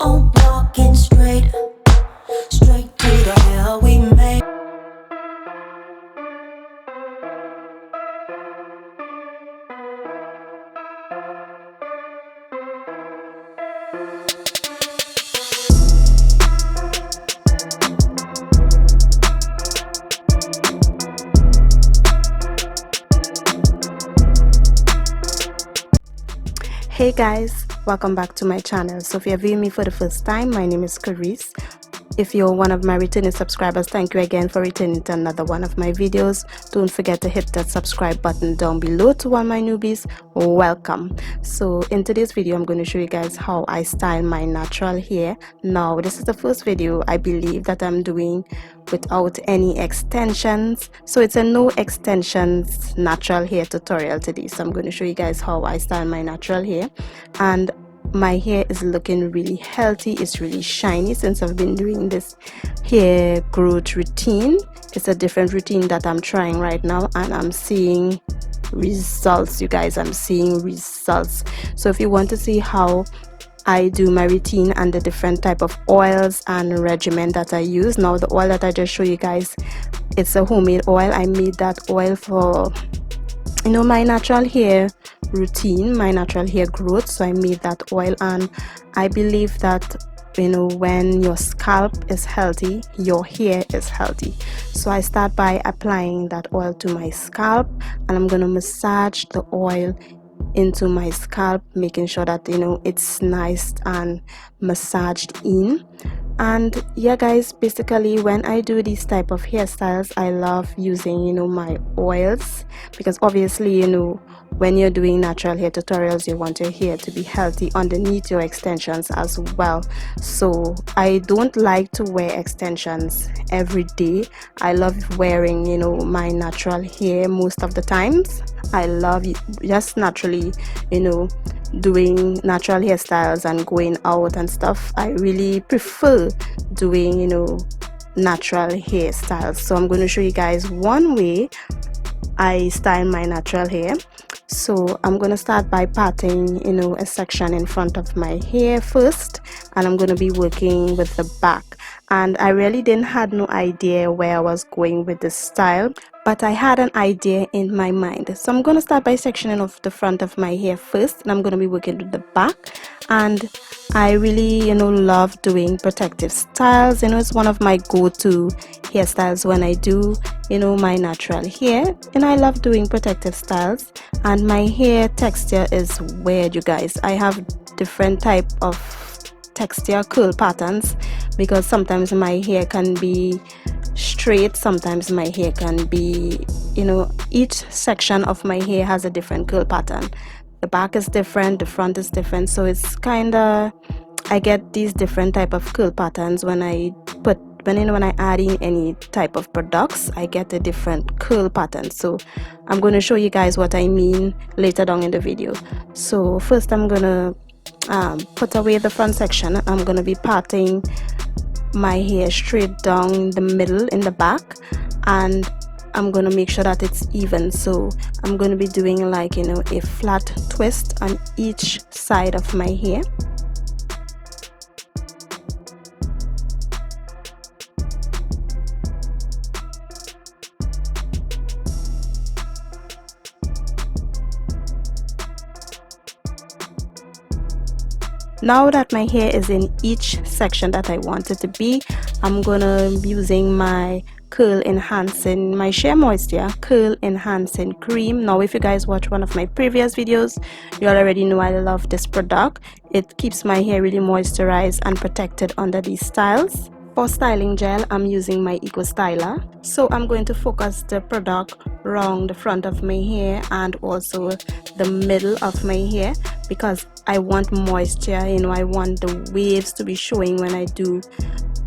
on walking straight to the hell we made. Hey guys, welcome back to my channel. So if you're viewing me for the first time, my name is Clarice. If you're one of my returning subscribers, thank you again for returning to another one of my videos. Don't forget to hit that subscribe button down below. To all my newbies, welcome. So in today's video, I'm going to show you guys how I style my natural hair. Now this is the first video I believe that I'm doing without any extensions, so it's a no extensions natural hair tutorial today. So I'm going to show you guys how I style my natural hair, and my hair is looking really healthy. It's really shiny since I've been doing this hair growth routine. It's a different routine that I'm trying right now, and I'm seeing results, you guys. I'm seeing results. So if you want to see how I do my routine and the different type of oils and regimen that I use, now the oil that I just show you guys, it's a homemade oil. I made that oil for, you know, my natural hair routine, my natural hair growth. So I made that oil, and I believe that, you know, when your scalp is healthy, your hair is healthy. So I start by applying that oil to my scalp, and I'm gonna massage the oil into my scalp, making sure that, you know, it's nice and massaged in. And yeah guys, basically when I do these type of hairstyles, I love using, you know, my oils, because obviously, you know, when you're doing natural hair tutorials, you want your hair to be healthy underneath your extensions as well. So I don't like to wear extensions every day. I love wearing, you know, my natural hair most of the times. I love just naturally, you know, doing natural hairstyles and going out and stuff. I really prefer doing, you know, natural hairstyles. So I'm going to show you guys one way I style my natural hair. So I'm going to start by parting, you know, a section in front of my hair first, and I'm going to be working with the back. And I really didn't had no idea where I was going with this style, but I had an idea in my mind. So I'm going to start by sectioning off the front of my hair first, and I'm going to be working with the back. And I really, you know, love doing protective styles. You know, it's one of my go-to hairstyles when I do, you know, my natural hair. And I love doing protective styles, and my hair texture is weird, you guys. I have different type of texture curl patterns, because sometimes my hair can be straight, sometimes my hair can be, you know, each section of my hair has a different curl pattern. The back is different, the front is different, so it's kind of, I get these different type of curl patterns when I add in any type of products. I get a different curl pattern. So I'm going to show you guys what I mean later down in the video. So first I'm gonna put away the front section. I'm gonna be parting my hair straight down the middle in the back, and I'm gonna make sure that it's even. So I'm gonna be doing, like, you know, a flat twist on each side of my hair. Now that my hair is in each section that I want it to be, I'm gonna be using my curl enhancing, my Shea Moisture curl enhancing cream. Now if you guys watch one of my previous videos, you already know I love this product. It keeps my hair really moisturized and protected under these styles. For styling gel, I'm using my Eco Styler. So I'm going to focus the product around the front of my hair and also the middle of my hair, because I want moisture, you know, I want the waves to be showing when I do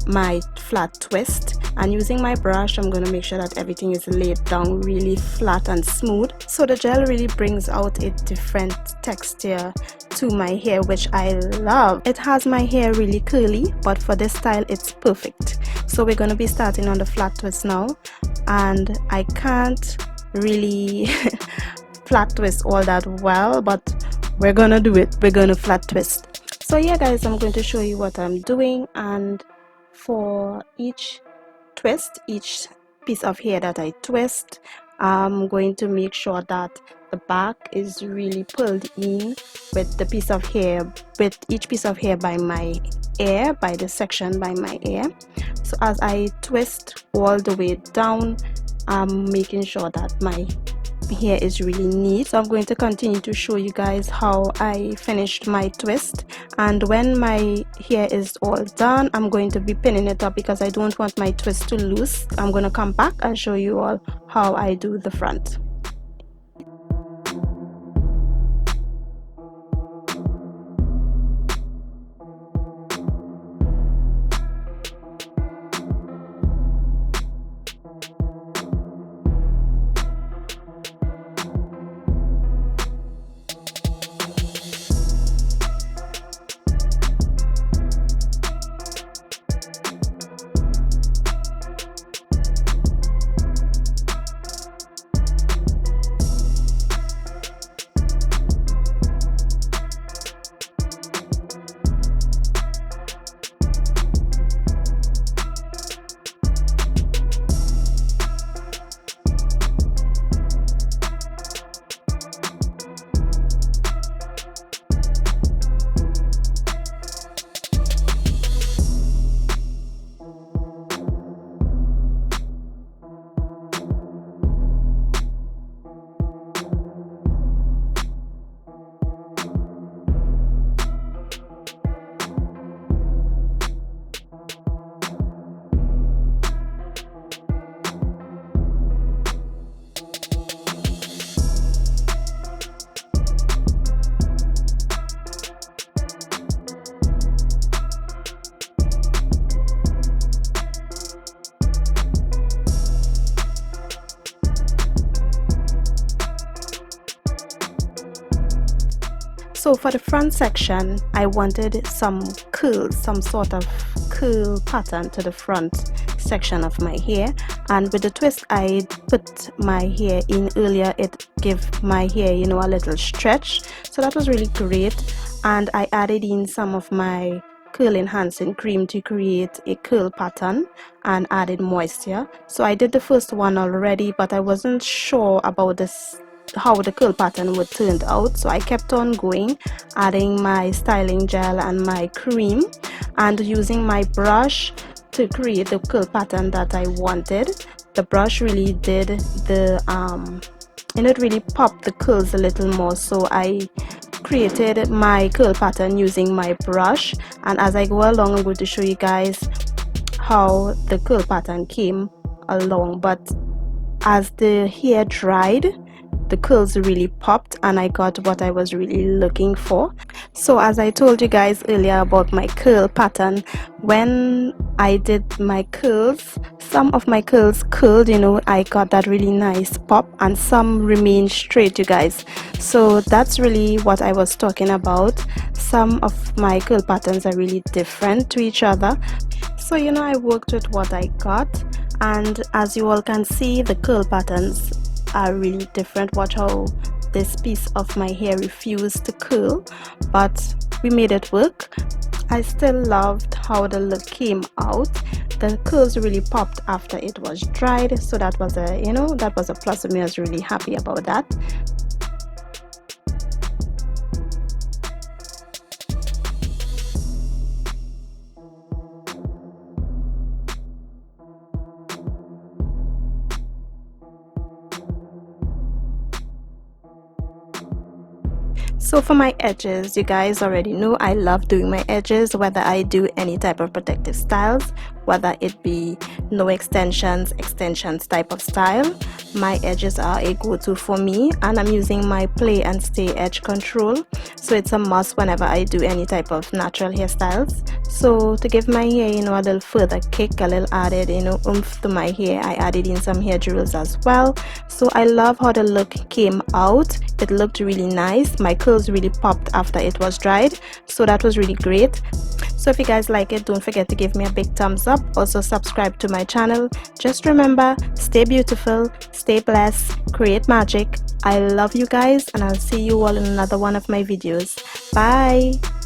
my flat twist. And using my brush, I'm going to make sure that everything is laid down really flat and smooth, so the gel really brings out a different texture to my hair, which I love. It has my hair really curly, but for this style it's perfect. So we're going to be starting on the flat twist now, and I can't really flat twist all that well, but we're gonna do it. We're gonna flat twist. So yeah guys, I'm going to show you what I'm doing, and for each twist, each piece of hair that I twist, I'm going to make sure that the back is really pulled in with the piece of hair, with each piece of hair by my ear, by the section by my ear. So as I twist all the way down, I'm making sure that my hair is really neat. So I'm going to continue to show you guys how I finished my twist, and when my hair is all done, I'm going to be pinning it up because I don't want my twist to loose. I'm going to come back and show you all how I do the front. So for the front section, I wanted some curls, some sort of curl pattern to the front section of my hair, and with the twist I put my hair in earlier, it gave my hair, you know, a little stretch, so that was really great. And I added in some of my curl enhancing cream to create a curl pattern and added moisture. So I did the first one already, but I wasn't sure about this, how the curl pattern would turn out, so I kept on going, adding my styling gel and my cream and using my brush to create the curl pattern that I wanted. The brush really did the and it really popped the curls a little more, so I created my curl pattern using my brush, and as I go along I'm going to show you guys how the curl pattern came along. But as the hair dried, the curls really popped and I got what I was really looking for. So as I told you guys earlier about my curl pattern, when I did my curls, some of my curls curled, you know, I got that really nice pop, and some remain straight, you guys. So that's really what I was talking about. Some of my curl patterns are really different to each other. So, you know, I worked with what I got, and as you all can see, the curl patterns are really different. Watch how this piece of my hair refused to curl, but we made it work. I still loved how the look came out. The curls really popped after it was dried, so that was a, you know, that was a plus for me. I was really happy about that. So for my edges, you guys already know I love doing my edges, whether I do any type of protective styles, whether it be no extensions, extensions type of style. My edges are a go-to for me, and I'm using my play and stay edge control, so it's a must whenever I do any type of natural hairstyles. So to give my hair, you know, a little further kick, a little added, you know, oomph to my hair, I added in some hair drills as well. So I love how the look came out. It looked really nice. My curls really popped after it was dried, so that was really great. So if you guys like it, don't forget to give me a big thumbs up. Also subscribe to my channel. Just remember, stay beautiful, stay blessed, create magic. I love you guys, and I'll see you all in another one of my videos. Bye.